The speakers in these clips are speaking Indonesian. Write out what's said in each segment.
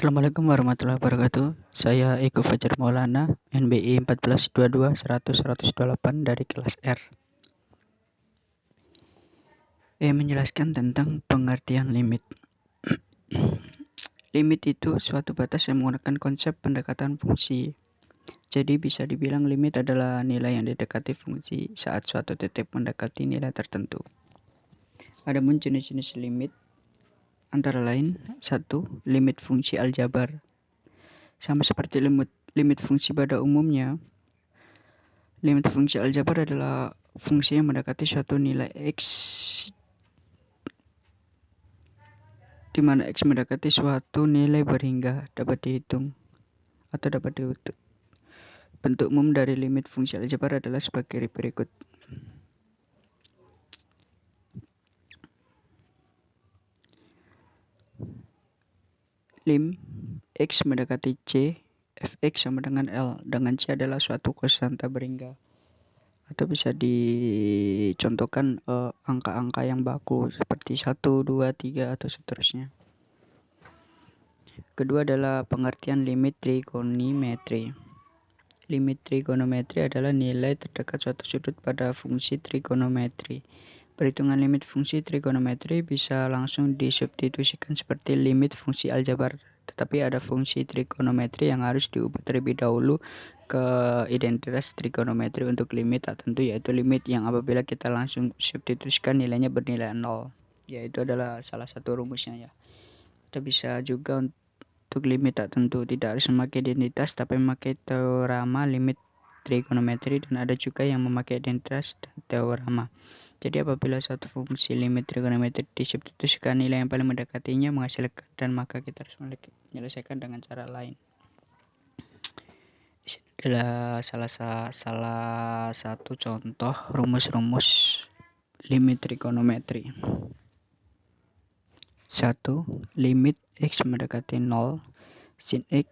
Assalamualaikum warahmatullahi wabarakatuh. Saya Eko Fajar Maulana, NBI 1422-100-128 dari kelas R. Menjelaskan tentang pengertian limit. Limit itu suatu batas yang menggunakan konsep pendekatan fungsi. Jadi bisa dibilang limit adalah nilai yang didekati fungsi saat suatu titik mendekati nilai tertentu. Adapun jenis-jenis limit antara lain: 1. Limit fungsi aljabar. Sama seperti limit fungsi pada umumnya, limit fungsi aljabar adalah fungsi yang mendekati suatu nilai X, di mana X mendekati suatu nilai berhingga dapat dihitung atau dapat diukur. Bentuk umum dari limit fungsi aljabar adalah sebagai berikut. Lim X mendekati C, Fx sama dengan L, dengan C adalah suatu konstanta berhingga. Atau bisa dicontohkan angka-angka yang baku seperti 1, 2, 3 atau seterusnya. Kedua adalah pengertian limit trigonometri. Limit trigonometri adalah nilai terdekat suatu sudut pada fungsi trigonometri. Perhitungan limit fungsi trigonometri bisa langsung disubstitusikan seperti limit fungsi aljabar, tetapi ada fungsi trigonometri yang harus diubah terlebih dahulu ke identitas trigonometri untuk limit tak tentu, yaitu limit yang apabila kita langsung substitusikan nilainya bernilai 0, yaitu adalah salah satu rumusnya ya. Kita bisa juga untuk limit tak tentu tidak harus memakai identitas tapi memakai teorema limit trigonometri, dan ada juga yang memakai identitas dan teorema. Jadi apabila suatu fungsi limit trigonometri disubstitusikan nilai yang paling mendekatinya menghasilkan, dan maka kita harus menyelesaikan dengan cara lain. Di sini adalah salah satu contoh rumus-rumus limit trigonometri. 1. Limit X mendekati 0, sin X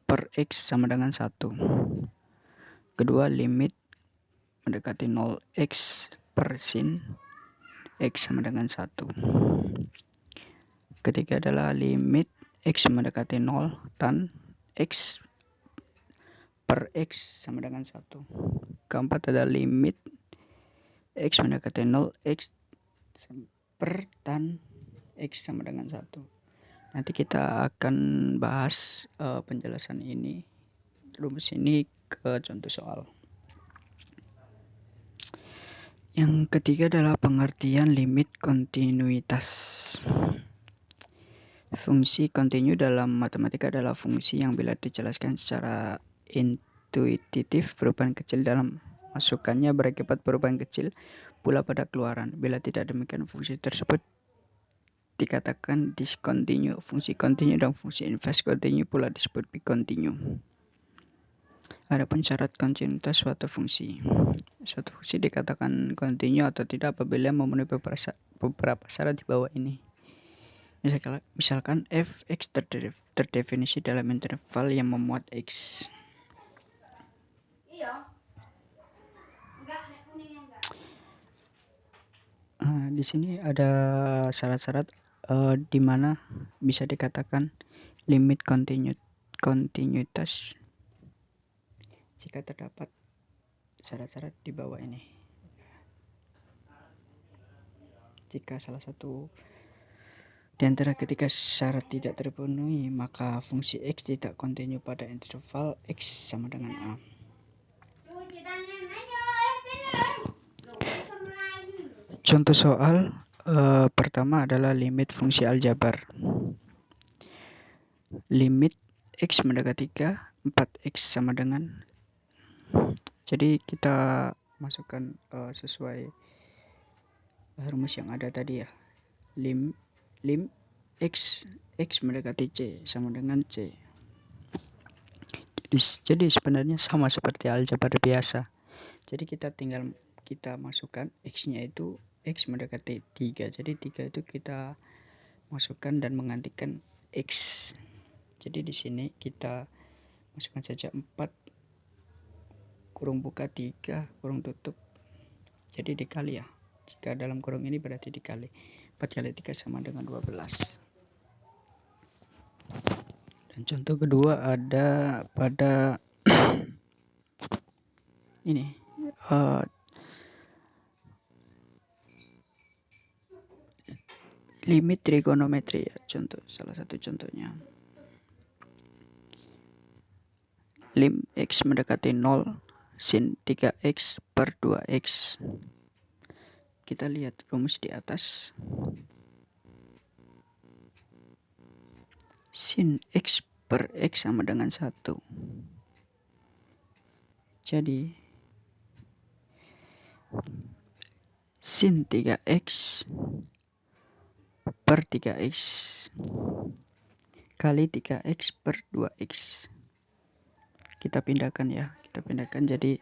per X sama dengan 1. Kedua, limit mendekati 0 X per sin X sama dengan 1. Ketiga adalah limit X mendekati 0 tan X per X sama dengan 1. Keempat adalah limit X mendekati 0 X per tan X sama dengan 1. Nanti kita akan bahas penjelasan ini, rumus ini ke contoh soal. Yang ketiga adalah pengertian limit kontinuitas. Fungsi kontinu dalam matematika adalah fungsi yang bila dijelaskan secara intuitif perubahan kecil dalam masukannya berakibat perubahan kecil pula pada keluaran. Bila tidak demikian, fungsi tersebut dikatakan diskontinu. Fungsi kontinu dan fungsi inverse kontinu pula disebut bikontinu. Adapun syarat kontinuitas suatu fungsi. Suatu fungsi dikatakan kontinu atau tidak apabila memenuhi beberapa syarat di bawah ini. Misalkan fx terdefinisi dalam interval yang memuat x. Di sini ada syarat-syarat di mana bisa dikatakan limit kontinuitas jika terdapat syarat-syarat di bawah ini. Jika salah satu di antara ketiga syarat tidak terpenuhi, maka fungsi x tidak kontinu pada interval x sama dengan a. Contoh soal pertama adalah limit fungsi aljabar. Limit x mendekati 4x sama dengan, jadi kita masukkan sesuai rumus yang ada tadi ya. Lim x mendekati c sama dengan c. Jadi sebenarnya sama seperti aljabar biasa. Jadi kita masukkan x-nya itu x mendekati 3. Jadi 3 itu kita masukkan dan menggantikan x. Jadi di sini kita masukkan saja 4 kurung buka 3 kurung tutup. Jadi dikali ya. Jika dalam kurung ini berarti dikali. 4 kali 3 sama dengan 12. Contoh kedua ada pada ini limit trigonometri ya, salah satu contohnya. Lim x mendekati 0 sin 3x per 2x. Kita lihat rumus di atas. Sin x per x sama dengan 1. Jadi sin 3x per 3x kali 3x per 2x. Kita pindahkan jadi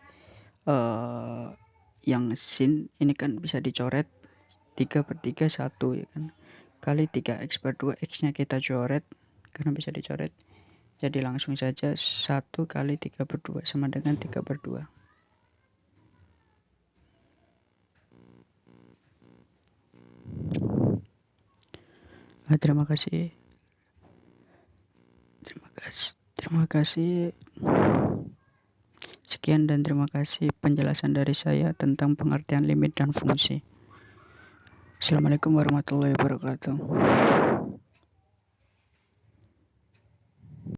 yang sin ini kan bisa dicoret 3 per 3 1 ya kan, kali 3x per 2x nya kita coret karena bisa dicoret, jadi langsung saja 1 kali 3 per 2 sama dengan 3 per 2. Terima kasih. Sekian dan terima kasih penjelasan dari saya tentang pengertian limit dan fungsi. Assalamualaikum warahmatullahi wabarakatuh.